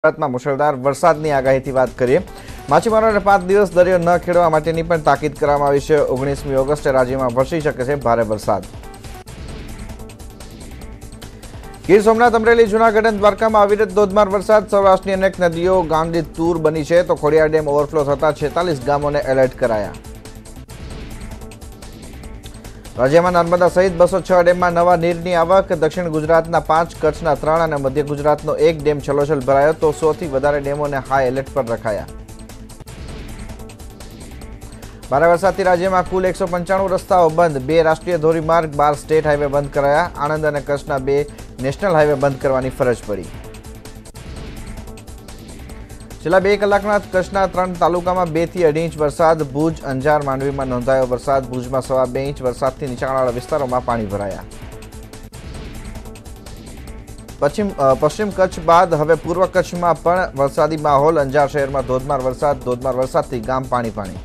ગુજરાતમાં મુશળધાર વરસાદની આગાહીથી વાત કરીએ। માછીમારોને 5 દિવસ દરિયો ન ખેડવા માટેની પણ તાકીદ કરવામાં આવી છે। 19મી ઓગસ્ટે રાજ્યમાં વરસી શકે છે ભારે વરસાદ। ગીર સોમનાથ, અમરેલી, જૂનાગઢ અને દ્વારકામાં અવિરત ધોધમાર વરસાદ। સૌરાષ્ટ્રની અનેક નદીઓ ગાંડી તૂર બની છે તો ખોડિયાર ડેમ ઓવરફ્લો થતા 46 ગામોને એલર્ટ કરાયા। રાજ્યમાં નર્મદા સહિત 206 ડેમમાં નવા નીરની આવક। દક્ષિણ ગુજરાતના 5, કચ્છના 3 અને મધ્ય ગુજરાતનો 1 ડેમ છલોછલ ભરાયો તો 100થી વધારે ડેમોને હાઈ એલર્ટ પર રખાયા। ભારે વરસાદથી રાજ્યમાં કુલ 195 રસ્તાઓ બંધ। 2 રાષ્ટ્રીય ધોરીમાર્ગ, 12 સ્ટેટ હાઈવે બંધ કરાયા। આણંદ અને કચ્છના 2 નેશનલ હાઈવે બંધ કરવાની ફરજ પડી। છેલ્લા 2 કલાકમાં કચ્છના 3 તાલુકામાં 2 થી 2.5 ઇંચ વરસાદ। ભુજ, અંજાર, માંડવીમાં નોંધાયો વરસાદ। ભુજમાં 2.5 ઇંચ વરસાદથી નીચાણવાળા વિસ્તારોમાં પાણી ભરાયા। પશ્ચિમ કચ્છ બાદ હવે પૂર્વ કચ્છમાં પણ વરસાદી માહોલ। અંજાર શહેરમાં ધોધમાર વરસાદથી ગામ પાણી।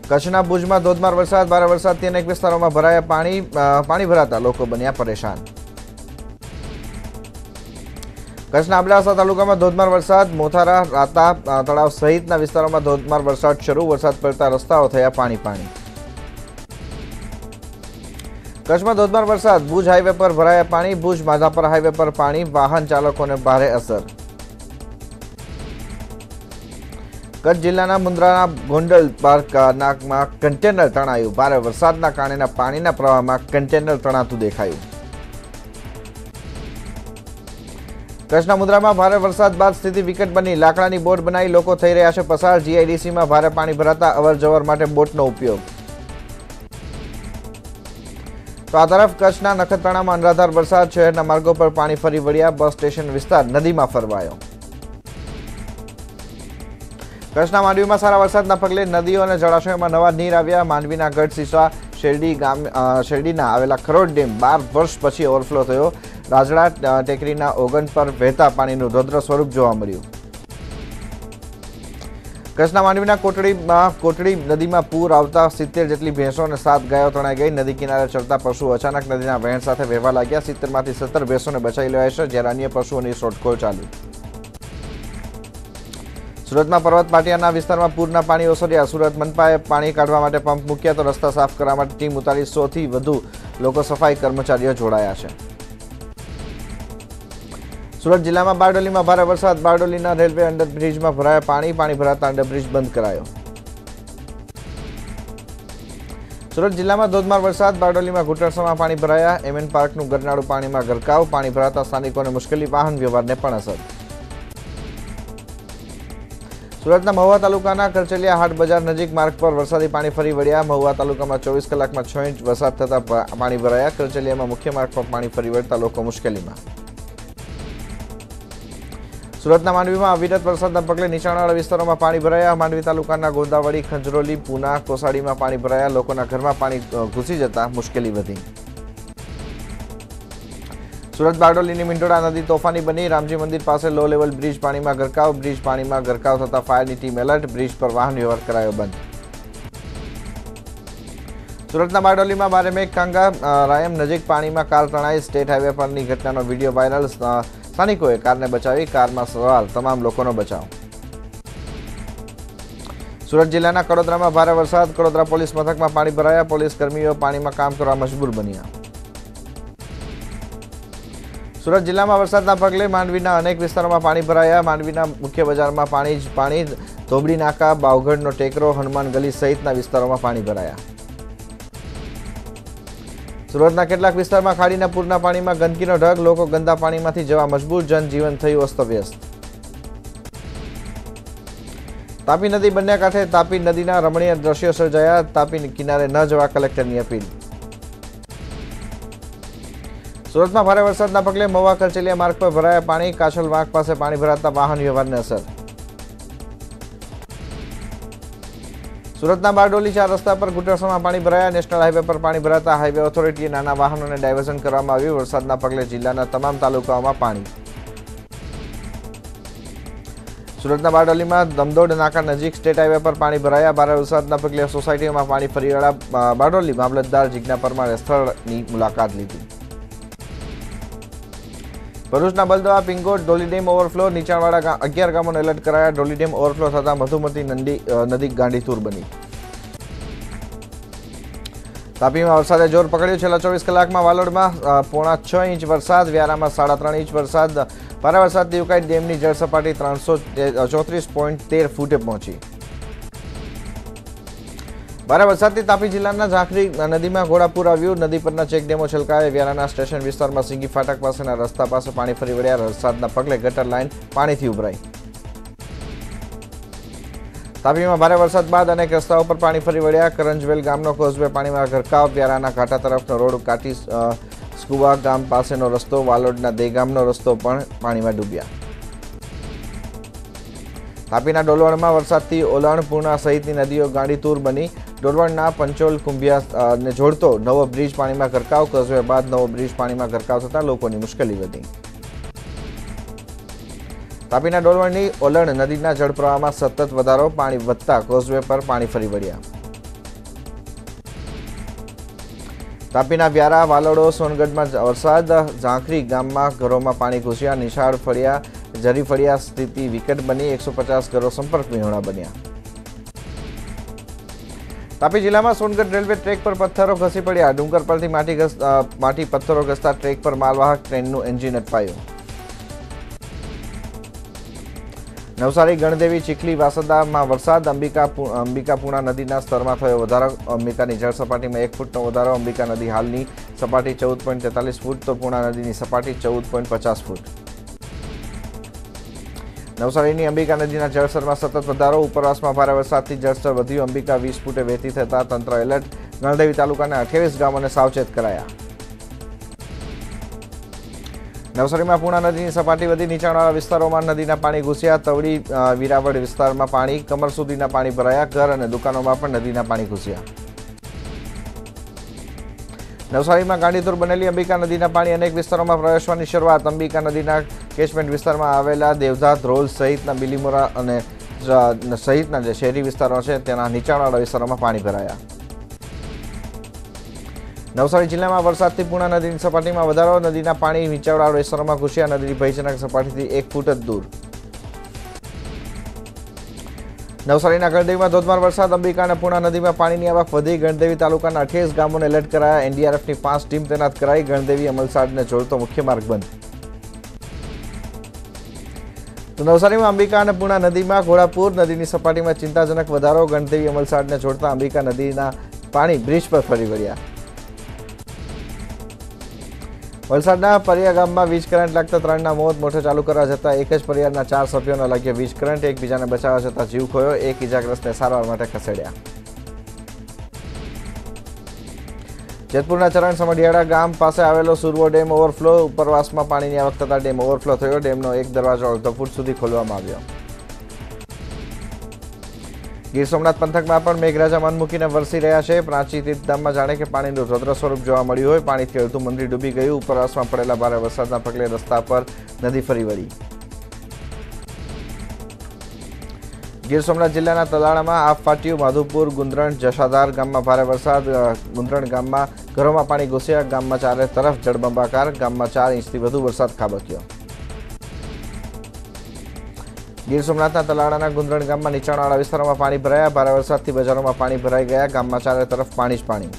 કચ્છના ભુજમાં ધોધમાર વરસાદ। ભારે વરસાદથી અનેક વિસ્તારોમાં ભરાયા પાણી ભરાતા લોકો બન્યા પરેશાન। કચ્છના અબડાસા તાલુકામાં ધોધમાર વરસાદ। મોથારા, રાતા તળાવ સહિતના વિસ્તારોમાં ધોધમાર વરસાદ શરૂ। વરસાદ પડતા રસ્તાઓ થયા પાણી। કચ્છમાં ધોધમાર વરસાદ। ભુજ હાઈવે પર ભરાયા પાણી। ભુજ માધાપર હાઈવે પર પાણી, વાહન ચાલકોને ભારે અસર। કચ્છ જિલ્લાના મુન્દ્રાના ગોંડલ પાર્કમાં કન્ટેનર તણાયું। ભારે વરસાદના કારણે પાણીના પ્રવાહમાં કન્ટેનર તણાતું દેખાયું। કચ્છના મુન્દ્રામાં ભારે વરસાદ બાદ સ્થિતિ વિકટ બની। લાકડાની બોટ બનાવી લોકો થઈ રહ્યા છે પસાર। જીઆઈડીસીમાં ભારે પાણી ભરાતા અવરજવર માટે બોટનો ઉપયોગ। તો આ તરફ કચ્છના નખત્રાણામાં અનરાધાર વરસાદ। શહેરના માર્ગો પર પાણી ફરી વળ્યા। બસ સ્ટેશન વિસ્તાર નદીમાં ફરવાયો। કચ્છના માંડવીમાં સારા વરસાદના પગલે નદીઓ અને જળાશયોમાં નવા નીર આવ્યા। માંડવીના ગઢસીસા શેરડીના આવેલા ખરોડ ડેમ 12 વર્ષ પછી ઓવરફ્લો થયો। રાજડા ટેકરીના ઓગન પર વહેતા પાણીનું રૌદ્ર સ્વરૂપ જોવા મળ્યું। કચ્છના માંડવીના કોટડી નદીમાં પૂર આવતા 70 જેટલી ભેંસો અને 7 ગાયો તણાઈ ગઈ। નદી કિનારે ચરતા પશુઓ અચાનક નદીના વહેણ સાથે વહેવા લાગ્યા। 70માંથી 17 ભેંસોને બચાવી લેવાય છે જ્યારે અન્ય પશુઓની શોધખોળ ચાલુ। સુરતમાં પર્વત પાટિયાના વિસ્તારમાં પૂરના પાણી ઓસર્યા। સુરત મનપાએ પાણી કાઢવા માટે પંપ મૂક્યા તો રસ્તા સાફ કરવા માટે ટીમ ઉતારી। 100થી વધુ લોકો સફાઈ કર્મચારીઓ જોડાયા છે। સુરત જિલ્લામાં બારડોલીમાં ભારે વરસાદ। બારડોલીના રેલવે અંડરબ્રિજમાં ભરાયા પાણી ભરાતા અંડરબ્રિજ બંધ કરાયો। સુરત જિલ્લામાં ધોધમાર વરસાદ। બારડોલીમાં ઘૂંટણસમાં પાણી ભરાયા। એમએન પાર્કનું ગરનાળું પાણીમાં ગરકાવ। પાણી ભરાતા સ્થાનિકોને મુશ્કેલી, વાહન વ્યવહારને પણ અસર। સુરતના મહુવા તાલુકાના કરચલિયા હાટ બજાર નજીક માર્ગ પર વરસાદી પાણી ફરી વળ્યા। મહુવા તાલુકામાં 24 કલાકમાં 6 ઇંચ વરસાદ થતા પાણી ભરાયા। કરચલિયામાં મુખ્ય માર્ગ પર પાણી ફરી વળતા લોકો મુશ્કેલીમાં। સુરતના માંડવીમાં અવિરત વરસાદના પગલે નીચાણવાળા વિસ્તારોમાં પાણી ભરાયા। માંડવી તાલુકાના ગોંદાવડી, ખંજરોલી, પૂના, કોસાડીમાં પાણી ભરાયા। લોકોના ઘરમાં પાણી ઘૂસી જતા મુશ્કેલી વધી। સુરત બારડોલીની મીંડોળા નદી તોફાની બની। રામજી મંદિર પાસે લો લેવલ બ્રિજ પાણીમાં ગરકાવ। બ્રિજ પાણીમાં ગરકાવ થતા ફાયરની ટીમ એલર્ટ। બ્રિજ પર વાહન વ્યવહાર કરાયો બંધ। સુરતના બારડોલીમાં ભારે મેઘકાંગા રાયમ નજીક પાણીમાં કાર તણાઈ। સ્ટેટ હાઈવે પરની ઘટનાનો વિડીયો વાયરલ। સ્થાનિકોએ કારને બચાવી। કારમાં સવાર તમામ લોકોનો બચાવ। સુરત જિલ્લાના કડોદરામાં ભારે વરસાદ। કડોદરા પોલીસ મથકમાં પાણી ભરાયા। પોલીસ કર્મીઓ પાણીમાં કામ કરવા મજબૂર બન્યા। સુરત જિલ્લામાં વરસાદના પગલે માંડવીના અનેક વિસ્તારોમાં પાણી ભરાયા। માંડવીના મુખ્ય બજારમાં પાણી ધોબડી નાકા, બાવગઢનો ટેકરો, હનુમાન ગલી સહિતના વિસ્તારોમાં પાણી ભરાયા। સુરતના કેટલાક વિસ્તારમાં ખાડીના પૂરના પાણીમાં ગંદકીનો ઢગ। લોકો ગંદા પાણીમાંથી જવા મજબૂર। જનજીવન થયું અસ્તવ્યસ્ત। તાપી નદી બંને કાંઠે તાપી નદીના રમણીય દ્રશ્યો સર્જાયા। તાપી કિનારે ન જવા કલેક્ટરની અપીલ। સુરતમાં ભારે વરસાદના પગલે મહુવા કરચલિયા માર્ગ પર ભરાયા પાણી। કાછલ વાંક પાસે પાણી ભરાતા વાહન વ્યવહારને અસર। સુરતના બારડોલી 4 રસ્તા પર ઘૂંટણસમાં પાણી ભરાયા। નેશનલ હાઈવે પર પાણી ભરાતા હાઈવે ઓથોરિટીએ નાના વાહનોને ડાયવર્ઝન કરવામાં આવ્યું। વરસાદના પગલે જિલ્લાના તમામ તાલુકાઓમાં પાણી। સુરતના બારડોલીમાં દમદોડ નાકા નજીક સ્ટેટ હાઈવે પર પાણી ભરાયા। ભારે વરસાદના પગલે સોસાયટીઓમાં પાણી ફરી વળ્યા। બારડોલી મામલતદાર જીજ્ઞા પરમારે સ્થળની મુલાકાત લીધી। ભરૂચના બલદવા, પિંગોટ, ડોલી ડેમ ઓવરફ્લો, નીચાણવાળા 11 ગામોને એલર્ટ કરાયા। ડોલી ડેમ ઓવરફ્લો થતાં મધુમતી નદી ગાંડીતુર બની। તાપીમાં વરસાદે જોર પકડ્યું। છેલ્લા 24 કલાકમાં વાલોડમાં 5.5 ઇંચ વરસાદ, વ્યારામાં 3.5 ઇંચ વરસાદ। ભારે વરસાદથી ઉકાઈ ડેમની જળ સપાટી 334.13 ફૂટે પહોંચી। ભારે વરસાદથી તાપી જિલ્લાના ઝાંખરી નદીમાં ઘોડાપૂર આવ્યું। નદી પરના ચેકડેમો છલકાયા। વ્યારાના સ્ટેશન વિસ્તારમાં સિંગી ફાટક પાસેના રસ્તા પાસે પાણી ફરી વળ્યા। વરસાદના પગલે ગટર લાઇન પાણીથી ઉભરાઈ। તાપીમાં ભારે વરસાદ બાદ અનેક રસ્તાઓ પર પાણી ફરી વળ્યા। કરંજવેલ ગામનો કોઝવે પાણીમાં ગરકાવ। વ્યારાના ઘાટા તરફનો રોડ કાટી સ્કુવા ગામ પાસેનો રસ્તો, વાલોડના દેગામનો રસ્તો પણ પાણીમાં ડૂબ્યા। તાપીના ડોલવણમાં વરસાદથી ઓલણ, પૂર્ણા સહિતની નદીઓ ગાંડીતુર બની। ડોલવણના પંચોલ કુંભિયાને જોડતો નવો બ્રિજ પાણીમાં ગરકાવ। કોઝવે બાદ નવો બ્રિજ પાણીમાં ગરકાવ થતાં લોકોની મુશ્કેલી વધી। તાપીના ડોલવણની ઓલણ નદીના જળપ્રવાહમાં સતત વધારો। પાણી વધતા કોઝવે પર પાણી ફરી વળ્યા। તાપીના વ્યારા, વાલોડો, સોનગઢમાં વરસાદ। ઝાંખરી ગામમાં ઘરોમાં પાણી ઘૂસ્યા। નિશાળ ફળિયા, જરી ફળિયા સ્થિતિ વિકટ બની। 150 ઘરો સંપર્ક વિહોણા બન્યા। તાપી જિલ્લામાં સોનગઢ રેલવે ટ્રેક પર પથ્થરો ખસી પડ્યા। ડુંગર પરથી માટી પથ્થરો ઘસતા ટ્રેક પર માલવાહક ટ્રેનનું એન્જિન અટવાયું। નવસારી, ગણદેવી, ચીખલી, વાસદામાં વરસાદ। અંબિકાપુણા નદીના સ્તરમાં થયો વધારો। અંબિકાની જળ સપાટીમાં 1 ફૂટનો વધારો। અંબિકા નદી હાલની સપાટી 14.43 ફૂટ તો પૂર્ણા નદીની સપાટી 14.50 ફૂટ। નવસારીની અંબિકા નદીના જળસ્તરમાં સતત વધારો। ઉપરવાસમાં ભારે વરસાદથી જળસ્તર વધ્યું। અંબિકા 20 ફૂટે વહેતી થતાં તંત્ર એલર્ટ। ગણદેવી તાલુકાના 28 ગામોને સાવચેત કરાયા। નવસારીમાં પૂર્ણા નદીની સપાટી વધી। નીચાણવાળા વિસ્તારોમાં નદીના પાણી ઘૂસ્યા। તવડી, વીરાવળ વિસ્તારમાં પાણી કમર સુધીના પાણી ભરાયા। ઘર અને દુકાનોમાં પણ નદીના પાણી ઘૂસ્યા। નવસારીમાં ગાંડીતુર બનેલી અંબિકા નદીના પાણી અનેક વિસ્તારોમાં પ્રવેશવાની શરૂઆત। અંબિકા નદીના કેચમેન્ટ વિસ્તારમાં આવેલા દેવધા, ધ્રોલ સહિતના બિલીમોરા અને સહિતના જે શહેરી વિસ્તારો છે તેના નીચાણવાળા વિસ્તારોમાં પાણી ભરાયા। નવસારી જિલ્લામાં વરસાદથી પૂર્ણા નદીની સપાટીમાં વધારો। નદીના પાણી નીચાણવાળા વિસ્તારોમાં ઘૂસ્યા। નદીની ભયજનક સપાટીથી 1 ફૂટ જ દૂર। નવસારીના ગણદેવીમાં ધોધમાર વરસાદ। અંબિકા અને પૂર્ણા નદીમાં પાણીની આવક વધી। ગણદેવી તાલુકાના 28 ગામોને એલર્ટ કરાયા। એનડીઆરએફની 5 ટીમ તૈનાત કરાઈ। ગણદેવી અમલસાડને જોડતો મુખ્ય માર્ગ બંધ। તો નવસારીમાં અંબિકા અને પૂર્ણા નદીમાં ઘોડાપૂર। નદીની સપાટીમાં ચિંતાજનક વધારો। ગણદેવી અમલસાડને જોડતા અંબિકા નદીના પાણી બ્રિજ પર ફરી વળ્યા। વલસાડના પરિયા ગામમાં વીજ કરંટ લાગતા 3ના મોત। મોટર ચાલુ કરવા જતાં એક જ પરિવારના 4 સભ્યોને લાગ્યો વીજ કરંટ। એકબીજાને બચાવવા જતાં જીવ ખોયો। એક ઇજાગ્રસ્તને સારવાર માટે ખસેડ્યા। જેતપુરના ચરણ સમઢિયાળા ગામ પાસે આવેલો સુરવો ડેમ ઓવરફ્લો। ઉપરવાસમાં પાણીની આવક થતાં ડેમ ઓવરફ્લો થયો। ડેમનો એક દરવાજો અડધો ફૂટ સુધી ખોલવામાં આવ્યો। ગીર સોમનાથ પંથકમાં પણ મેઘરાજા મન મૂકીને વરસી રહ્યા છે। પ્રાચી તીર્થધામમાં જાણે કે પાણીનું રૌદ્ર સ્વરૂપ જોવા મળ્યું હોય। પાણીથી અડધું મંદિર ડૂબી ગયું। ઉપરવાસમાં પડેલા ભારે વરસાદના પગલે રસ્તા પર નદી ફરી વળી। ગીર સોમનાથ જિલ્લાના તલાળામાં આફ ફાટ્યું। માધુપુર, ગુંદરણ, જશાધાર ગામમાં ભારે વરસાદ। ગુંદરણ ગામમાં ઘરોમાં પાણી ઘૂસ્યા। ગામમાં ચારે તરફ જળબંબાકાર। ગામમાં 4 ઇંચથી વધુ વરસાદ ખાબક્યો। ગીર સોમનાથના તલાળાના ગુંદરણ ગામમાં નીચાણવાળા વિસ્તારોમાં પાણી ભરાયા। ભારે વરસાદથી બજારોમાં પાણી ભરાઈ ગયા। ગામમાં ચારે તરફ પાણી જ પાણી।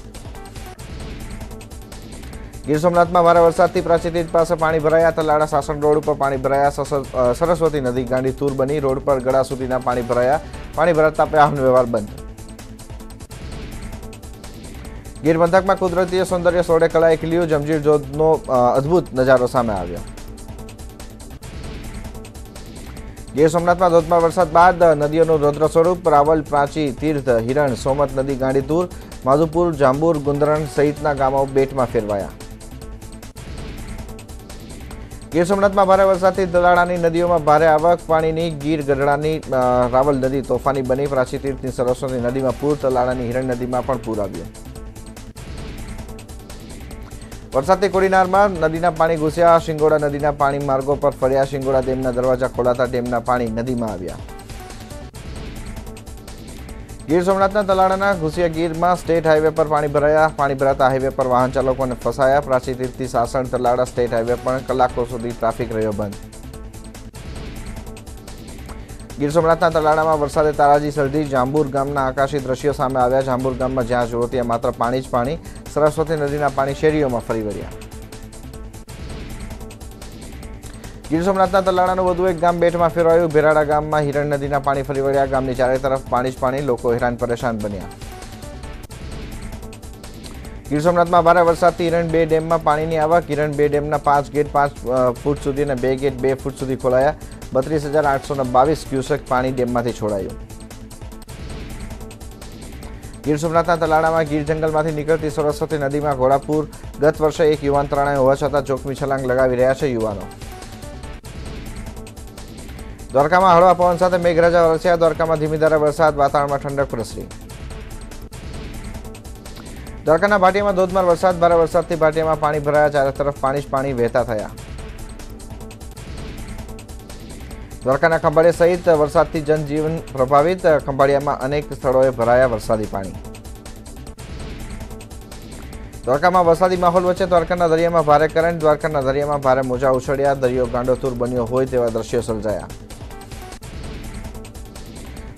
ગીર સોમનાથમાં ભારે વરસાદથી પ્રાચી તીર્થ પાસે પાણી ભરાયા। તલાળા સાસણ રોડ ઉપર પાણી ભરાયા। સરસ્વતી નદી ગાંડીતુર બની। રોડ પર ગળા સુધીના પાણી ભરાયા। પાણી ભરાતા વાહન વ્યવહાર બંધ। ગીર પંથકમાં કુદરતી સૌંદર્ય સોળે કળાએ ખીલ્યું। જમજીર ધોધનો અદ્ભુત નજારો સામે આવ્યો। ગીર સોમનાથમાં ધોધમાર વરસાદ બાદ નદીઓનું રૌદ્ર સ્વરૂપ। રાવલ, પ્રાચી, તીર્થ, હિરણ, સોમત નદી ગાંડીતુર। માધુપુર, જાંબુર, ગુંદરણ સહિતના ગામો બેટમાં ફેરવાયા। ગીર સોમનાથમાં ભારે વરસાદથી તલાળાની નદીઓમાં ભારે આવક પાણીની। ગીર ગઢડાની રાવલ નદી તોફાની બની। પ્રાચી તીર્થની સરસ્વતી નદીમાં પૂર। તલાળાની હિરણ નદીમાં પણ પૂર આવ્યું। વરસાદથી કોડીનારમાં નદીના પાણી ઘૂસ્યા। શિંગોડા નદીના પાણી માર્ગો પર ફર્યા। શિંગોડા ડેમના દરવાજા ખોલાતા ડેમના પાણી નદીમાં આવ્યા। ગીર સોમનાથના તલાડાના ઘુસિયાગીરમાં સ્ટેટ હાઈવે પર પાણી ભરાયા. પાણી ભરાતા હાઈવે પર વાહન ચાલકોને ફસાયા. પ્રાચી તીર્થથી સાસણ તલાડા સ્ટેટ હાઈવે પર કલાકો સુધી ટ્રાફિક રહ્યો બંધ. ગીર સોમનાથના તલાડામાં વરસાદે તારાજી સર્જી. જાંબુર ગામના આકાશી દ્રશ્યો સામે આવ્યા. જાંબુર ગામમાં જ્યાં જુઓ ત્યાં માત્ર પાણી જ પાણી. સરસ્વતી નદીના પાણી શેરીઓમાં ફરી વળ્યા. ગીર સોમનાથના તલાડાનું વધુ એક ગામ બેટમાં ફેરવાયું. ભેરાડા ગામમાં હિરણ નદીના પાણી ફરી વળ્યા. ગામની ચારે તરફ પાણી જ પાણી. લોકો હેરાન પરેશાન બન્યા. ગીર સોમનાથમાં ભારે વરસાદથી હિરણ 2 ડેમમાં પાણીની આવક. હિરણ 2 ડેમના 5 ગેટ 5 ફૂટ સુધી અને 2 ગેટ 2 ફૂટ સુધી ખોલાયા. 32,822 ક્યુસેક પાણી ડેમમાંથી છોડાયું. ગીર સોમનાથના તલાડામાં ગીર જંગલમાંથી નીકળતી સરસ્વતી નદીમાં ઘોડાપુર. ગત વર્ષે એક યુવાન તણાયો હોવા છતાં જોખમી છલાંગ લગાવી રહ્યા છે યુવાનો. દ્વારકામાં હળવા પવન સાથે મેઘરાજા વરસ્યા. દ્વારકામાં ધીમી ધારે વરસાદ. વાતાવરણમાં ઠંડક પ્રસરી. દ્વારકાના ભાટિયામાં ધોધમાર વરસાદ. ભારે વરસાદથી ભાટિયામાં પાણી ભરાયા. ચારે તરફ પાણી જ પાણી વહેતા થયા. દ્વારકાના ખંભાળિયા સહિત વરસાદથી જનજીવન પ્રભાવિત. ખંભાળિયામાં અનેક સ્થળોએ ભરાયા વરસાદી પાણી. દ્વારકામાં વરસાદી માહોલ વચ્ચે દ્વારકાના દરિયામાં ભારે કરંટ. દ્વારકાના દરિયામાં ભારે મોજા ઉછળ્યા. દરિયો ગાંડોતુર બન્યો હોય તેવા દ્રશ્યો સર્જાયા.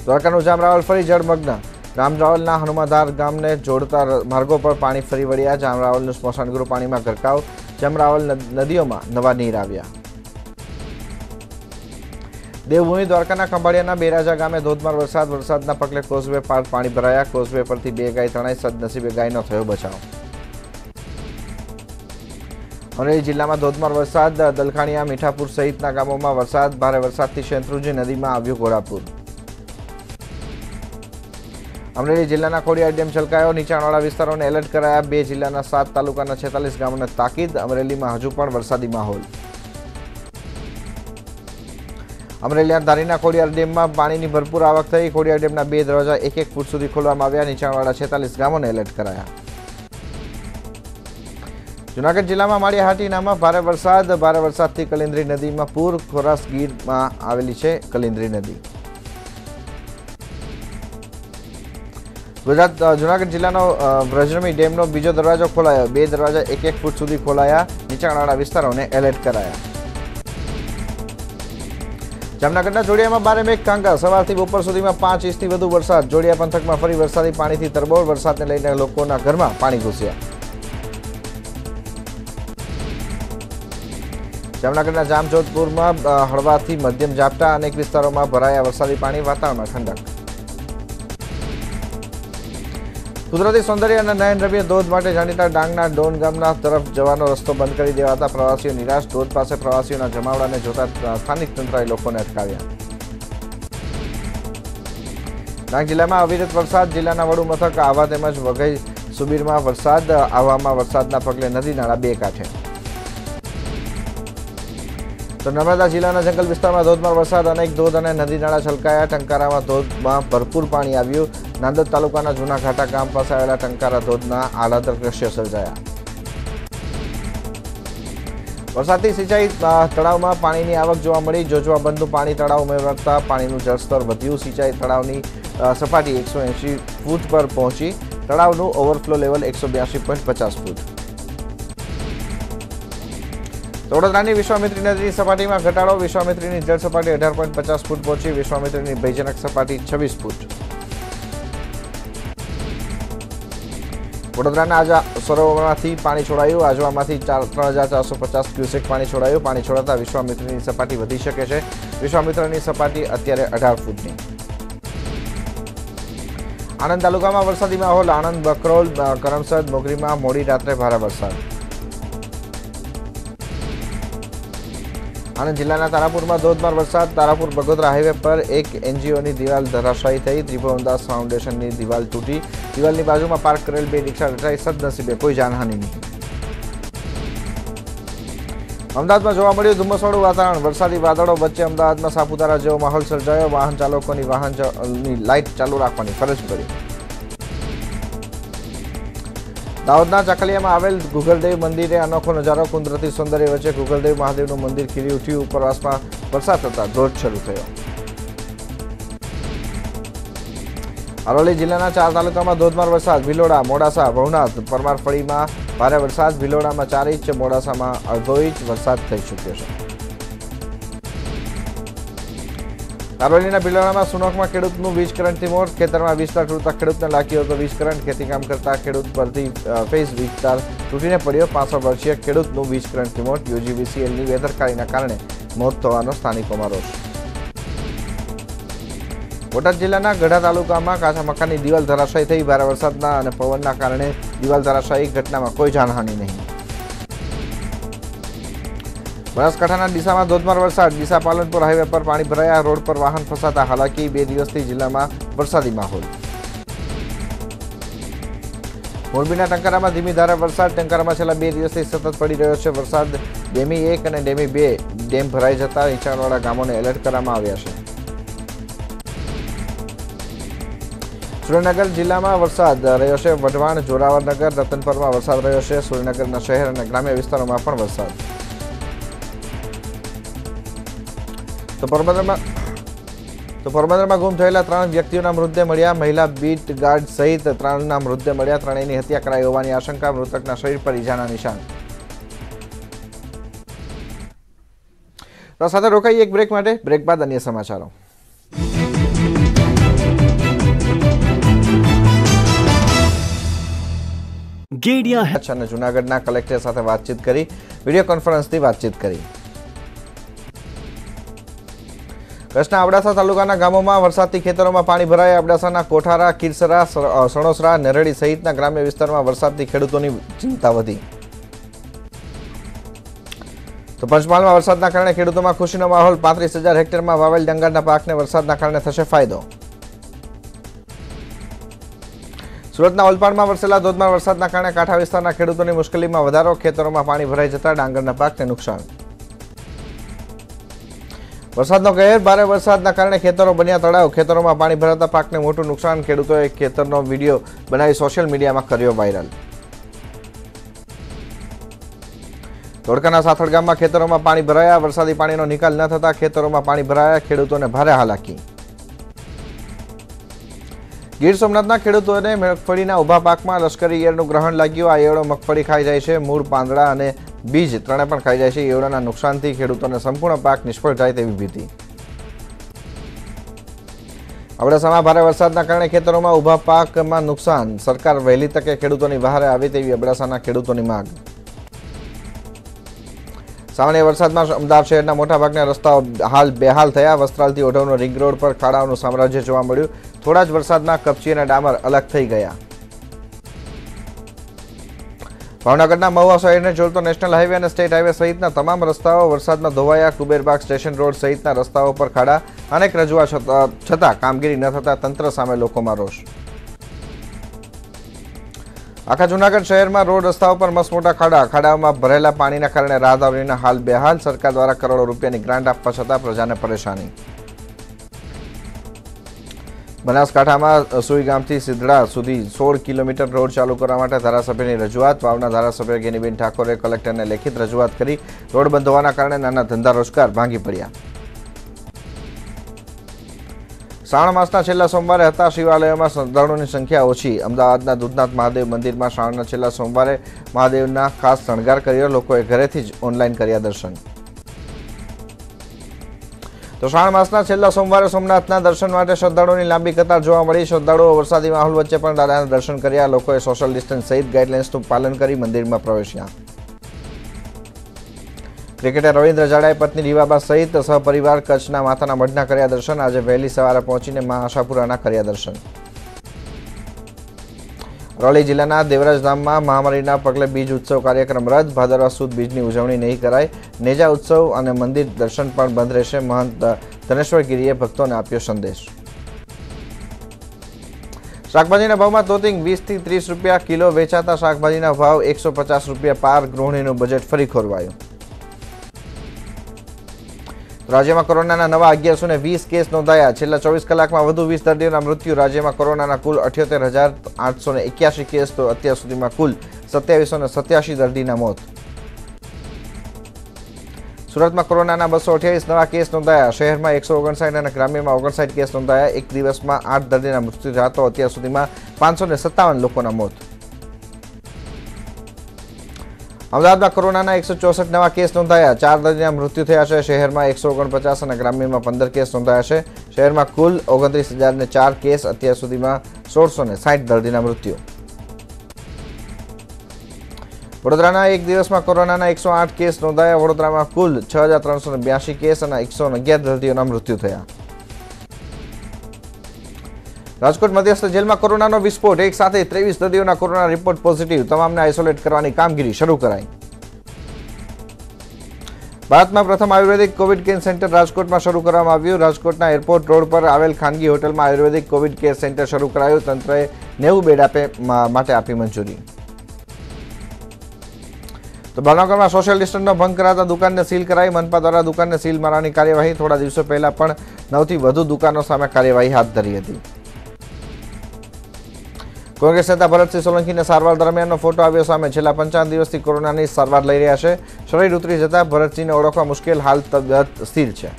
દ્વારકાનું જામરાવલ ફરી જળમગ્ન. જામરાવલના હનુમાધાર ગામને જોડતા માર્ગો પર પાણી ફરી વળ્યા. જામરાવલનું સ્મશાન ગૃહ પાણીમાં ગરકાવ. જામરાવલ નદીઓમાં નવા નીર આવ્યા. દેવભૂમિ દ્વારકાના ખંભાળિયાના બેરાજા ગામે ધોધમાર વરસાદ. વરસાદના પગલે કોઝવે પાર પાણી ભરાયા. કોઝવે પરથી 2 ગાય તણાઈ. સદનસીબે ગાયનો થયો બચાવ. અમરેલી જિલ્લામાં ધોધમાર વરસાદ. દલખાણીયા મીઠાપુર સહિતના ગામોમાં વરસાદ. ભારે વરસાદથી શેત્રુંજી નદીમાં આવ્યું ઘોડાપુર. અમરેલી જિલ્લાના ખોડિયાર ડેમ છલકાયો. નીચાણવાળા વિસ્તારોને એલર્ટ કરાયા. 2 જિલ્લાના 7 તાલુકાના 46 ગામોને તાકીદ. અમરેલીમાં હજુ પણ વરસાદી માહોલ. અમરેલીના ધારીના ખોડિયાર ડેમમાં પાણીની ભરપૂર આવક થઈ. ખોડિયાર ડેમના 2 દરવાજા 1-1 ફૂટ સુધી ખોલવામાં આવ્યા. નીચાણવાળા 46 ગામોને એલર્ટ કરાયા. જૂનાગઢ જિલ્લામાં માળિયાહાટીનામાં ભારે વરસાદ. ભારે વરસાદથી કલિન્દ્રી નદીમાં પૂર. ખોરાસ ગીરમાં આવેલી છે કલિન્દ્રી નદી. જૂનાગઢ જિલ્લાનો વ્રજરમી ડેમનો બીજો દરવાજો ખોલાયો. 2 દરવાજા 1-1 ફૂટ સુધી ખોલાયા. નીચાણવાળા વિસ્તારોને એલર્ટ કરાયા. જામનગરના જોડિયામાં ભારે મેઘ કાંગા. સવારથી બપોર સુધીમાં 5 ઇંચથી વધુ વરસાદ. જોડિયા પંથકમાં ફરી વરસાદી પાણીથી તરબોળ. વરસાદને લઈને લોકોના ઘરમાં પાણી ઘૂસ્યા. જામનગરના જામજોધપુરમાં હળવાથી મધ્યમ ઝાપટા. અનેક વિસ્તારોમાં ભરાયા વરસાદી પાણી. વાતાવરણમાં ઠંડક. કુદરતી સૌંદર્ય અને નયનરમ્ય ધોધ માટે જાણીતા ડાંગના ડોન ગામના તરફ જવાનો રસ્તો બંધ કરી દેવાતા પ્રવાસીઓ નિરાશ. ધોધ પાસે પ્રવાસીઓના જમાવડાને જોતા સ્થાનિક તંત્રએ લોકોને અટકાવ્યા. ડાંગ જિલ્લામાં અવિરત વરસાદ. જિલ્લાના વડુ મથક આહવા તેમજ વઘઈ સુબીરમાં વરસાદ. આહવામાં વરસાદના પગલે નદી નાળા 2 કાંઠે. તો નર્મદા જિલ્લાના જંગલ વિસ્તારમાં ધોધમાર વરસાદ. અનેક ધોધ અને નદી નાળા છલકાયા. ટંકારામાં ધોધમાં ભરપૂર પાણી આવ્યું. નાંદોદ તાલુકાના જૂના ઘાટા ગામ પાસે આવેલા ટંકારા ધોધના આહલાદક દ્રશ્યો સર્જાયા. વરસાદથી સિંચાઈ તળાવમાં પાણીની આવક જોવા મળી. જોજવા બંધનું પાણી તળાવ ઉમેરતા પાણીનું જળસ્તર વધ્યું. સિંચાઈ તળાવની સપાટી 180 ફૂટ પર પહોંચી. તળાવનું ઓવરફ્લો લેવલ 182.50 ફૂટ. વડોદરાની વિશ્વામિત્રી નદીની સપાટીમાં ઘટાડો. વિશ્વામિત્રીની જળ સપાટી 18.50 ફૂટ પહોંચી. વિશ્વામિત્રીની ભયજનક સપાટી 26 ફૂટ. વડોદરાના આજવા સરોવરમાંથી પાણી છોડાયું. આજવામાંથી 3,450 ક્યુસેક પાણી છોડાયું. પાણી છોડાતા વિશ્વામિત્રીની સપાટી વધી શકે છે. વિશ્વામિત્રની સપાટી અત્યારે 18 ફૂટની. આણંદ તાલુકામાં વરસાદી માહોલ. આણંદ, બકરોલ, કરમસદ, મોગરીમાં મોડી રાત્રે ભારે વરસાદ. આણંદ જિલ્લાના તારાપુરમાં ધોધમાર વરસાદ. તારાપુર બગોદરા હાઈવે પર એક એનજીઓની દિવાલ ધરાશાયી થઈ. ત્રિભુવનદાસ ફાઉન્ડેશનની દિવાલ તૂટી. દિવાલની બાજુમાં પાર્ક કરેલ 2 રિક્ષા રચાઈ. સદનસીબે કોઈ જાનહાનિ નહીં. અમદાવાદમાં જોવા મળ્યું ધુમ્મસવાળું વાતાવરણ. વરસાદી વાદળો વચ્ચે અમદાવાદમાં સાપુતારા જેવો માહોલ સર્જાયો. વાહન ચાલકોની વાહનની લાઇટ ચાલુ રાખવાની ફરજ પડી. દાહોદના ચાકલિયામાં આવેલ ગુગલદેવ મંદિરે અનોખો નજારો. કુદરતી સૌંદર્ય વચ્ચે ગુગલદેવ મહાદેવનું મંદિર ખીલી ઉઠ્યું. ઉપરવાસમાં વરસાદ થતા ધોધ શરૂ થયો. અરવલ્લી જિલ્લાના 4 તાલુકામાં ધોધમાર વરસાદ. ભિલોડા, મોડાસા, ભવનાથ, પરમારફળીમાં ભારે વરસાદ. ભિલોડામાં 4 ઇંચ, મોડાસામાં અડધો ઇંચ વરસાદ થઈ ચૂક્યો છે. અરવલ્લીના ભિલોડામાં સુનોકમાં ખેડૂતનું વીજ કરંટથી મોત. ખેતરમાં વીજ તાર તૂટતા ખેડૂતને લાગ્યો હતો વીજ કરંટ. ખેતીકામ કરતા ખેડૂત પરથી ફેઝ વીજ તાર તૂટીને પડ્યો. 65 વર્ષીય ખેડૂતનું વીજ કરંટથી મોત. યુજીવીસીએલની બેદરકારીના કારણે મોત થવાનો સ્થાનિકોમાં રોષ. બોટાદ જિલ્લાના ગઢા તાલુકામાં કાચા મકાનની દિવાલ ધરાશાયી થઈ. ભારે વરસાદના અને પવનના કારણે દિવાલ ધરાશાયી. ઘટનામાં કોઈ જાનહાનિ નહીં. બનાસકાંઠાના ડીસામાં ધોધમાર વરસાદ. ડીસા પાલનપુર હાઈવે પર પાણી ભરાયા. રોડ પર વાહન ફસાતા હાલાકી. 2 દિવસથી જિલ્લામાં વરસાદી માહોલ. મોરબીના ટંકારામાં ધીમી ધારે વરસાદ. ટંકારામાં છેલ્લા 2 દિવસથી સતત પડી રહ્યો છે વરસાદ. ડેમી 1 અને ડેમી 2 ડેમ ભરાઈ જતા નીચાણવાળા ગામોને એલર્ટ કરવામાં આવ્યા છે. સુરેન્દ્રનગર જિલ્લામાં વરસાદ રહ્યો છે. વઢવાણ, જોરાવરનગર, રતનપરમાં વરસાદ રહ્યો છે. સુરેન્દ્રનગરના શહેર અને ગ્રામ્ય વિસ્તારોમાં પણ વરસાદ. તો પોરબંદરમાં ગુમ થયેલા 3 વ્યક્તિઓના મૃતદેહ મળ્યા. મહિલા બીટ ગાર્ડ સહિત 3ના મૃતદેહ મળ્યા. ત્રણેયની હત્યા કરાઈ હોવાની આશંકા. મૃતકના શરીર પર ઈજાના નિશાન. તો સાથે રોકાઈ એક બ્રેક માટે. બ્રેક બાદ અન્ય સમાચારો. અને જૂનાગઢના કલેક્ટર સાથે વાતચીત કરી. વિડીયો કોન્ફરન્સથી વાતચીત કરી. કચ્છના અબડાસા તાલુકાના ગામોમાં વરસાદથી ખેતરોમાં પાણી ભરાયા. અબડાસાના કોઠારા, કીરસરા, સણોસરા, નેરડી સહિતના ગ્રામ્ય વિસ્તારમાં વરસાદથી ખેડૂતોની ચિંતા વધી. તો પંચમહાલમાં વરસાદના કારણે ખેડૂતોમાં ખુશીનો માહોલ. 35,000 હેક્ટરમાં વાવેલ ડાંગરના પાકને વરસાદના કારણે થશે ફાયદો. સુરતના ઓલપાડમાં વરસેલા ધોધમાર વરસાદના કારણે કાંઠા વિસ્તારના ખેડૂતોની મુશ્કેલીમાં વધારો. ખેતરોમાં પાણી ભરાઈ જતા ડાંગરના પાકને નુકસાન. વરસાદનો કહેર. ભારે વરસાદના કારણે ખેતરો બન્યા તળાવ. ખેતરોમાં પાણી ભરાતા પાકને મોટું નુકસાન. ખેડૂતોએ ખેતરનો વિડીયો બનાવી સોશિયલ મીડિયામાં કર્યો વાયરલ. ધોળકાના સાથળ ગામમાં ખેતરોમાં પાણી ભરાયા. વરસાદી પાણીનો નિકાલ ન થતા ખેતરોમાં પાણી ભરાયા. ખેડૂતોને ભારે હાલાકી. ગીર સોમનાથના ખેડૂતોને મગફળીના ઊભા પાકમાં લશ્કરી ઈયળનું ગ્રહણ લાગ્યું. આ ઈયળો મગફળી ખાઈ જાય છે. મૂળ, પાંદડા અને બીજ ત્રણે પણ ખાઈ જાય છે. ઈયળોના નુકસાનથી ખેડૂતોને સંપૂર્ણ પાક નિષ્ફળ જાય તેવી ભીતિ. અબડાસામાં ભારે વરસાદના કારણે ખેતરોમાં ઊભા પાકમાં નુકસાન. સરકાર વહેલી તકે ખેડૂતોની વહારે આવે તેવી અબડાસાના ખેડૂતોની માંગ. સામાન્ય વરસાદમાં અમદાવાદ શહેરના મોટાભાગના રસ્તાઓ હાલ બેહાલ થયા. વસ્ત્રાલથી ઓઢવનો રિંગ રોડ પર ખાડાઓનું સામ્રાજ્ય જોવા મળ્યું. થોડા જ વરસાદમાં કપચી અને ડામર અલગ થઈ ગયા. ભાવનગરના મહુવા શહેરને જોડતો નેશનલ હાઈવે અને સ્ટેટ હાઈવે સહિતના તમામ રસ્તાઓ વરસાદમાં ધોવાયા. કુબેરબાગ સ્ટેશન રોડ સહિતના રસ્તાઓ પર ખાડા. અનેક રજૂઆત છતાં કામગીરી ન થતા તંત્ર સામે લોકોમાં રોષ. આખા જૂનાગઢ શહેરમાં રોડ રસ્તાઓ પર મસમોટા ખાડા. ખાડાઓમાં ભરેલા પાણીના કારણે રાહદારીઓના હાલ બેહાલ. સરકાર દ્વારા કરોડો રૂપિયાની ગ્રાન્ટ આપવા છતાં પ્રજાને પરેશાની. બનાસકાંઠામાં સુઈ ગામથી સિદ્ધડા સુધી 16 કિલોમીટર રોડ ચાલુ કરવા માટે ધારાસભ્યની રજૂઆત. વાવના ધારાસભ્ય ગેનીબેન ઠાકોરે કલેક્ટરને લેખિત રજૂઆત કરી. રોડ બંધ હોવાના કારણે નાના ધંધા રોજગાર ભાંગી પડ્યા. શ્રાવણ માસના છેલ્લા સોમવારે હતા શિવાલયોમાં શ્રદ્ધાળુઓની સંખ્યા ઓછી. અમદાવાદના દૂધનાથ મહાદેવ મંદિરમાં શ્રાવણના છેલ્લા સોમવારે મહાદેવના ખાસ શણગાર કર્યો. લોકોએ ઘરેથી જ ઓનલાઈન કર્યા દર્શન. તો શ્રાવણ માસના છેલ્લા સોમવારે સોમનાથના દર્શન માટે શ્રદ્ધાળુઓની લાંબી કતાર જોવા મળી. શ્રદ્ધાળુઓ વરસાદી માહોલ વચ્ચે પણ દાદાના દર્શન કર્યા. લોકોએ સોશિયલ ડિસ્ટન્સ સહિત ગાઈડલાઇન્સનું પાલન કરી મંદિરમાં પ્રવેશ્યા. ક્રિકેટર રવિન્દ્ર જાડેજાએ પત્ની રીવાબા સહિત સહપરિવાર કચ્છના માતાના મઢના કર્યા દર્શન. આજે વહેલી સવારે પહોંચીને મા આશાપુરાના કર્યા દર્શન. અરવલ્લી જિલ્લાના દેવરાજ ધામમાં મહામારીના પગલે બીજ ઉત્સવ કાર્યક્રમ રદ. ભાદરવા સુદ બીજની ઉજવણી નહીં કરાય. નેજા ઉત્સવ અને મંદિર દર્શન પણ બંધ રહેશે. મહંત ધનેશ્વર ગીરીએ ભક્તોને આપ્યો સંદેશ. શાકભાજીના ભાવમાં તોતિંગ. 20 થી 30 રૂપિયા કિલો વેચાતા શાકભાજીના ભાવ 150 રૂપિયા પાર. ગૃહિણીનું બજેટ ફરી ખોરવાયું. રાજ્યમાં કોરોનાના નવા 1120 કેસ નોંધાયા. છેલ્લા 24 કલાકમાં વધુ 20 દર્દીઓના મૃત્યુ. રાજ્યમાં કોરોનાના કુલ 78,881 કેસ. તો અત્યાર સુધીમાં કુલ 2787 દર્દીના મોત. સુરતમાં કોરોનાના 228 નવા કેસ નોંધાયા। શહેરમાં 159 અને ગ્રામ્યમાં 59 કેસ નોંધાયા। એક દિવસમાં 8 દર્દીના મૃત્યુ થયા તો અત્યાર સુધીમાં 557 લોકોના મોત। અમદાવાદમાં કોરોનાના 164 નવા કેસ નોંધાયા। 4 દર્દીના મૃત્યુ થયા છે। શહેરમાં 149 અને ગ્રામ્યમાં 15 કેસ નોંધાયા છે। શહેરમાં કુલ 29,004 કેસ, અત્યાર સુધીમાં 1660 દર્દીના મૃત્યુ। વડોદરાના એક દિવસમાં કોરોનાના 108 કેસ નોંધાયા। વડોદરામાં કુલ 6,382 કેસ અને 111 દર્દીઓના મૃત્યુ થયા। રાજકોટ મધ્યસ્થ જેલમાં કોરોનાનો વિસ્ફોટ, એક સાથે 23 દર્દીઓના કોરોના રિપોર્ટ પોઝિટિવ। તમામને આઇસોલેટ કરવાની કામગીરી શરૂ કરાઈ। ભારતમાં પ્રથમ આયુર્વેદિક કોવિડ કેર સેન્ટર રાજકોટમાં શરૂ કરવામાં આવ્યું। રાજકોટના એરપોર્ટ રોડ પર આવેલ ખાનગી હોટલમાં આયુર્વેદિક કોવિડ કેર સેન્ટર શરૂ કરાયું। તંત્રએ 90 બેડ માટે આપી મંજૂરી। તો ભાવનગરમાં સોશિયલ ડિસ્ટન્સનો ભંગ કરાતા દુકાનને સીલ કરાઈ। મનપા દ્વારા દુકાનને સીલ મારવાની કાર્યવાહી। થોડા દિવસો પહેલા પણ 9 થી વધુ દુકાનો સામે કાર્યવાહી હાથ ધરી હતી। કોંગ્રેસ નેતા ભરતસિંહ સોલંકીને સારવાર દરમિયાનનો ફોટો આવ્યો સામે। છેલ્લા 55 દિવસથી કોરોનાની સારવાર લઈ રહ્યા છે। શરીર ઉતરી જતા ભરતસિંહને ઓળખવા મુશ્કેલ, હાલ તબિયત સ્થિર છે।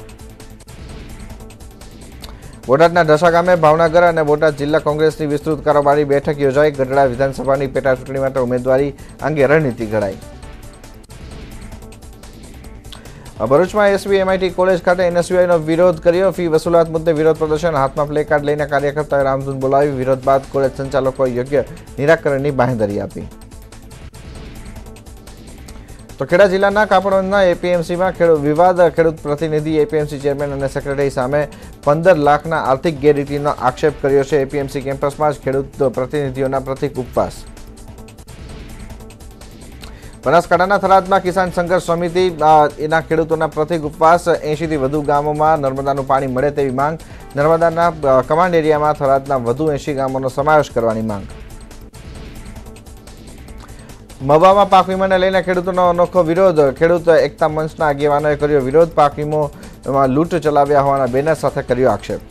બોટાદના ઢસા ગામે ભાવનગર અને બોટાદ જિલ્લા કોંગ્રેસની વિસ્તૃત કારોબારી બેઠક યોજાઈ। ગઢડા વિધાનસભાની પેટા ચૂંટણી માટે ઉમેદવારી અંગે રણનીતિ ઘડાઈ। ભરૂચમાં એસવી એમઆઈટી કોલેજ ખાતે એનએસયુઆઈનો વિરોધ કર્યો। ફી વસૂલાત મુદ્દે વિરોધ પ્રદર્શન। હાથમાં પ્લે કાર્ડ લઈને કાર્યકર્તાઓએ રામધૂન બોલાવી। વિરોધ બાદ કોલેજ સંચાલકોએ યોગ્ય નિરાકરણની બાંહેધરી આપી। તો ખેડા જિલ્લાના કાપડવંજના એપીએમસીમાં વિવાદ। ખેડૂત પ્રતિનિધિ એપીએમસી ચેરમેન અને સેક્રેટરી સામે 15 લાખના આર્થિક ગેરરીતિનો આક્ષેપ કર્યો છે। એપીએમસી કેમ્પસમાં જ ખેડૂત પ્રતિનિધિઓના પ્રતિક ઉપવાસ। બનાસકાંઠાના થરાદમાં કિસાન સંઘર્ષ સમિતિ એના ખેડૂતોના પ્રતિક ઉપવાસ। 80 થી વધુ ગામોમાં નર્મદાનું પાણી મળે તેવી માંગ। નર્મદાના કમાન્ડ એરિયામાં થરાદના વધુ 80 ગામોનો સમાવેશ કરવાની માંગ। મહુવામાં પાક વીમાને લઈને ખેડૂતોનો અનોખો વિરોધ। ખેડૂત એકતા મંચના આગેવાનોએ કર્યો વિરોધ। પાક વીમોમાં લૂંટ ચલાવ્યા હોવાના બેનર સાથે કર્યો આક્ષેપ।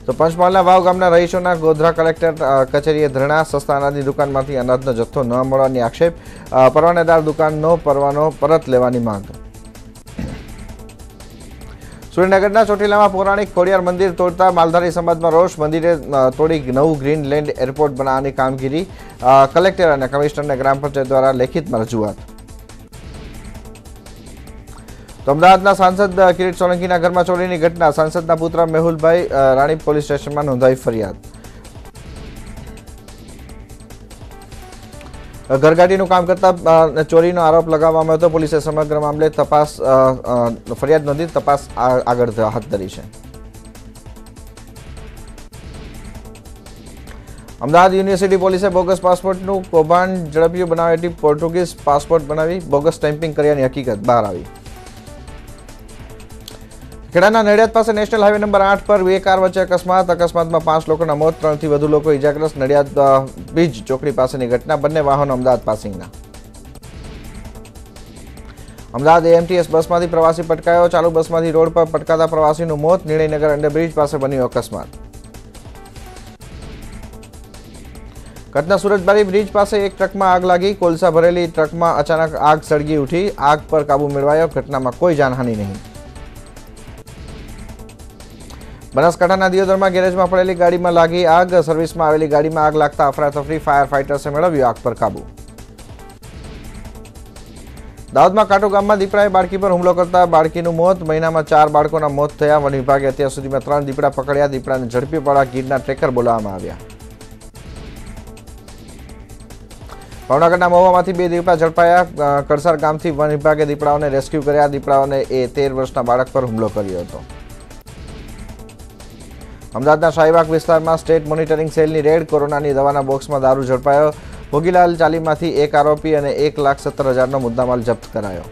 તો પંચમહાલના વાવ ગામના રહીશોના ગોધરા કલેક્ટર કચેરીએ ધરણા। સસ્તા અનાજની દુકાનમાંથી અનાજનો જથ્થો ન મળવાની આક્ષેપ। પરવાનેદાર દુકાનનો પરવાનો પરત લેવાની માંગ। સુરેન્દ્રનગરના ચોટીલામાં પૌરાણિક ખોડિયાર મંદિર તોડતા માલધારી સમાજમાં રોષ। મંદિરે તોડી નવું ગ્રીનલેન્ડ એરપોર્ટ બનાવવાની કામગીરી। કલેક્ટર અને કમિશનરને ગ્રામ પંચાયત દ્વારા લેખિતમાં રજૂઆત। તો અમદાવાદના સાંસદ કિરીટ સોલંકીના ઘરમાં ચોરીની ઘટના। સાંસદના પુત્ર મેહુલભાઈ રાણી પોલીસ સ્ટેશનમાં નોંધાઈ ફરિયાદ। ઘરગાડીનું કામ કરતા ચોરીનો આરોપ લગાવવામાં હતો। પોલીસે સમગ્ર મામલે તપાસ ફરિયાદ નોંધી તપાસ આગળ હાથ ધરી છે। અમદાવાદ યુનિવર્સિટી પોલીસે બોગસ પાસપોર્ટનું કૌભાંડ ઝડપ્યું। બનાવટી પોર્ટુગીઝ પાસપોર્ટ બનાવી બોગસ સ્ટેમ્પિંગ કર્યાની હકીકત બહાર આવી। ખેડાના નડિયાદ પાસે નેશનલ હાઈવે નંબર 8 પર બે કાર વચ્ચે અકસ્માત। અકસ્માતમાં 5 લોકોના મોત, 3 થી વધુ લોકો ઇજાગ્રસ્ત। નડિયાદ બીજ ચોકડી પાસેની ઘટના। બંને વાહનો અમદાવાદ પાસિંગના। અમદાવાદ એએમટીએસ બસમાંથી પ્રવાસી પટકાયો। ચાલુ બસમાંથી રોડ પર પટકાતા પ્રવાસીનું મોત। નિર્ણયનગર અંડરબ્રિજ પાસે બન્યો અકસ્માત। કચ્છના સુરજબારી બ્રિજ પાસે એક ટ્રકમાં આગ લાગી। કોલસા ભરેલી ટ્રકમાં અચાનક આગ સળગી ઉઠી। આગ પર કાબુ મેળવાયો। ઘટનામાં કોઈ જાનહાનિ નહીં। બનાસકાંઠાના દિયોદરમાં ગેરેજમાં પડેલી ગાડીમાં લાગી આગ। સર્વિસમાં આવેલી ગાડીમાં આગ લાગતા અફરાતફરી। ફાયર ફાઇટર્સે મેળવ્યો આગ પર કાબુ। દાહોદમાં કાટો ગામમાં દીપડાએ બાળકી પર હુમલો કરતા બાળકીનું મોત। મહિનામાં 4 બાળકોના મોત થયા। વન વિભાગે અત્યાર સુધીમાં 3 દીપડા પકડ્યા। દીપડાને ઝડપી પાડવા ગીરના ટ્રેકર બોલાવવામાં આવ્યા। ભાવનગરના મહુવામાંથી 2 દીપડા ઝડપાયા। કડસાર ગામથી વન વિભાગે દીપડાઓને રેસ્ક્યુ કર્યા। દીપડાઓને 13 વર્ષના બાળક પર હુમલો કર્યો હતો। અમદાવાદના શાહીબાગ વિસ્તારમાં સ્ટેટ મોનિટરિંગ સેલની રેડ। કોરોનાની દવાના બોક્સમાં દારૂ ઝડપાયો। ભોગીલાલ ચાલીમાંથી 1 આરોપી અને 1,70,000નો મુદ્દામાલ જપ્ત કરાયો।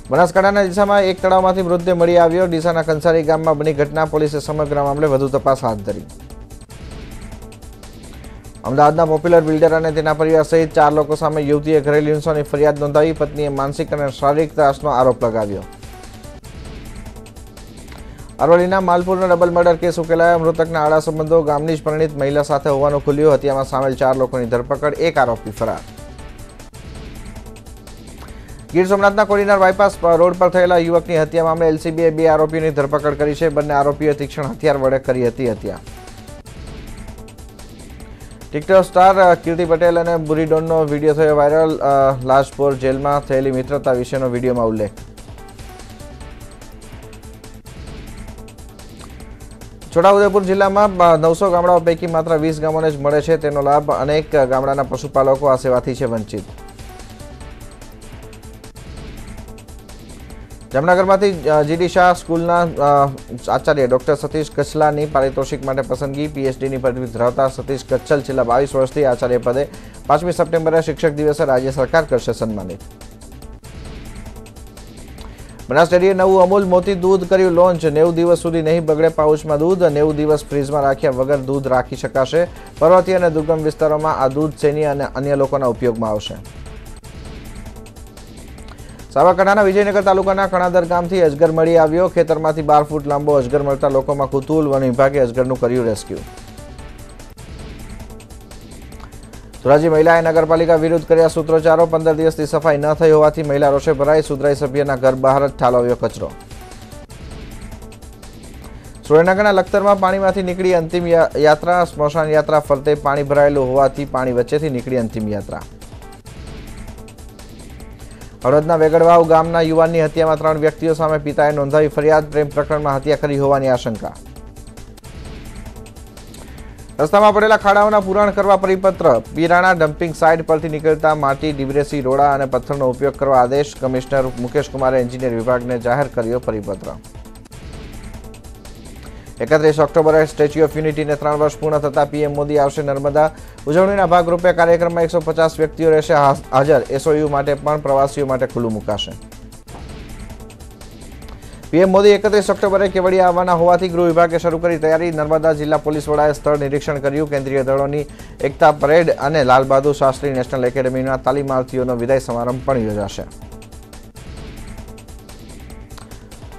બનાસકાંઠાના ડીસામાં એક તળાવમાંથી મૃતદેહ મળી આવ્યો। ડીસાના કંસારી ગામમાં બની ઘટના। પોલીસે સમગ્ર મામલે વધુ તપાસ હાથ ધરી। અમદાવાદના પોપ્યુલર બિલ્ડર અને તેના પરિવાર સહિત 4 લોકો સામે યુવતીએ ઘરેલુ હિંસાની ફરિયાદ નોંધાવી। પત્નીએ માનસિક અને શારીરિક ત્રાસનો આરોપ લગાવ્યો। અરવલ્લીના માલપુરનો ડબલ મર્ડર કેસ ઉકેલાયો। મૃતકના આડા સંબંધો ગામની જ પરિણીત મહિલા સાથે હોવાનું ખુલ્યું। હત્યામાં સામેલ 4 લોકોની ધરપકડ। 1 આરોપી ફરાર। ગીર સોમનાથના કોડીનાર બાયપાસ રોડ પર થયેલા યુવકની હત્યા મામલે એલસીબીએ 2 આરોપીઓની ધરપકડ કરી છે। બંને આરોપીઓએ તીક્ષ્ણ હથિયાર વડે કરી હતી હત્યા। ટિકટોક સ્ટાર કીર્તિ પટેલ અને બુરીડોનનો વિડીયો થયો વાયરલ। લાજપોર જેલમાં થયેલી મિત્રતા વિશેનો વિડીયોમાં ઉલ્લેખ। છોટાઉદેપુર જિલ્લામાં 900 ગામડાઓ પૈકી માત્ર 20 ગામોને જ મળે છે તેનો લાભ। અનેક ગામડાના પશુપાલકો આ સેવાથી છે વંચિત। જામનગરમાંથી જીડી શાહ સ્કૂલના આચાર્ય ડોક્ટર સતીશ કચ્છલાની પારિતોષિક માટે પસંદગી। પીએચડીની પદવી ધરાવતા સતીશ કચ્છલ છેલ્લા 22 વર્ષથી આચાર્ય પદે 5મી સપ્ટેમ્બરે શિક્ષક દિવસે રાજ્ય સરકાર કરશે સન્માનિત। બનાસ ડેરીએ નવું અમૂલ મોતી દૂધ કર્યું લોન્ચ। 90 દિવસ સુધી નહીં બગડે પાઉચમાં दूध। 90 દિવસ ફ્રીજમાં રાખ્યા વગર दूध રાખી શકાશે। પર્વતીય અને દુર્ગમ વિસ્તારોમાં આ दूध ચેની અને અન્ય લોકોના ઉપયોગમાં આવશે। સાબરકાંઠાના વિજયનગર તાલુકાના કણાદર ગામથી અજગર મળી આવ્યો। ખેતરમાંથી 12 ફૂટ લાંબો અજગર મળતા લોકોમાં કુતૂહલ। વન વિભાગે અજગરનું કર્યું રેસ્ક્યુ। ધોરાજી મહિલાએ નગરપાલિકા વિરુદ્ધ કર્યા સૂત્રોચ્ચારો। 15 દિવસથી સફાઈ ન થઈ હોવાથી મહિલા રોષે ભરાઈ। સુધરાઈ સભ્યના ઘર બહાર જ ઠાલવ્યો કચરો। સુરેન્દ્રનગરના લખતરમાં પાણીમાંથી નીકળી અંતિમ યાત્રા। સ્મશાન યાત્રા ફરતે પાણી ભરાયેલું હોવાથી પાણી વચ્ચેથી નીકળી અંતિમ યાત્રા। હળવદના વેગડવાવ ગામના યુવાનની હત્યામાં 3 વ્યક્તિઓ સામે પિતાએ નોંધાવી ફરિયાદ। પ્રેમ પ્રકરણમાં હત્યા કરી હોવાની આશંકા। રસ્તામાં પડેલા ખાડાઓના પુરાણ કરવા પરિપત્ર। પીરાણા ડમ્પિંગ સાઇટ પરથી નીકળતા માટી, ડિબ્રેસી, રોડા અને પથ્થરનો ઉપયોગ કરવા આદેશ। કમિશનર મુકેશ કુમારે એન્જિનિયર વિભાગને જાહેર કર્યો પરિપત્ર। 31 ઓક્ટોબરે સ્ટેચ્યુ ઓફ યુનિટીને 3 વર્ષ પૂર્ણ થતા પીએમ મોદી આવશે નર્મદા। ઉજવણીના ભાગરૂપે કાર્યક્રમમાં 150 વ્યક્તિઓ રહેશે હાજર। એસઓયુ માટે પણ પ્રવાસીઓ માટે ખુલ્લું મુકાશે। પીએમ મોદી 31 ઓક્ટોબરે કેવડિયા આવવાના હોવાથી ગૃહ વિભાગે શરૂ કરી તૈયારી। નર્મદા જિલ્લા પોલીસ વડાએ સ્થળ નિરીક્ષણ કર્યું। કેન્દ્રીય દળોની એકતા પરેડ અને લાલ બહાદુર શાસ્ત્રી નેશનલ એકેડેમીના તાલીમાર્થીઓનો વિદાય સમારંભ પણ યોજાશે।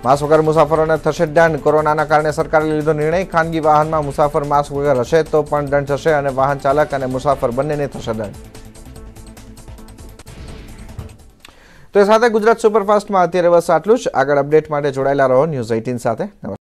માસ્ક વગર મુસાફરોને થશે દંડ। કોરોનાના કારણે સરકારે લીધો નિર્ણય। ખાનગી વાહનમાં મુસાફર માસ્ક વગર હશે તો પણ દંડ થશે અને વાહન ચાલક અને મુસાફર બંનેને થશે દંડ। તો એ સાથે ગુજરાત સુપરફાસ્ટમાં અત્યારે બસ આટલું જ। આગળ અપડેટ માટે જોડાયેલા રહો ન્યૂઝ 18 સાથે।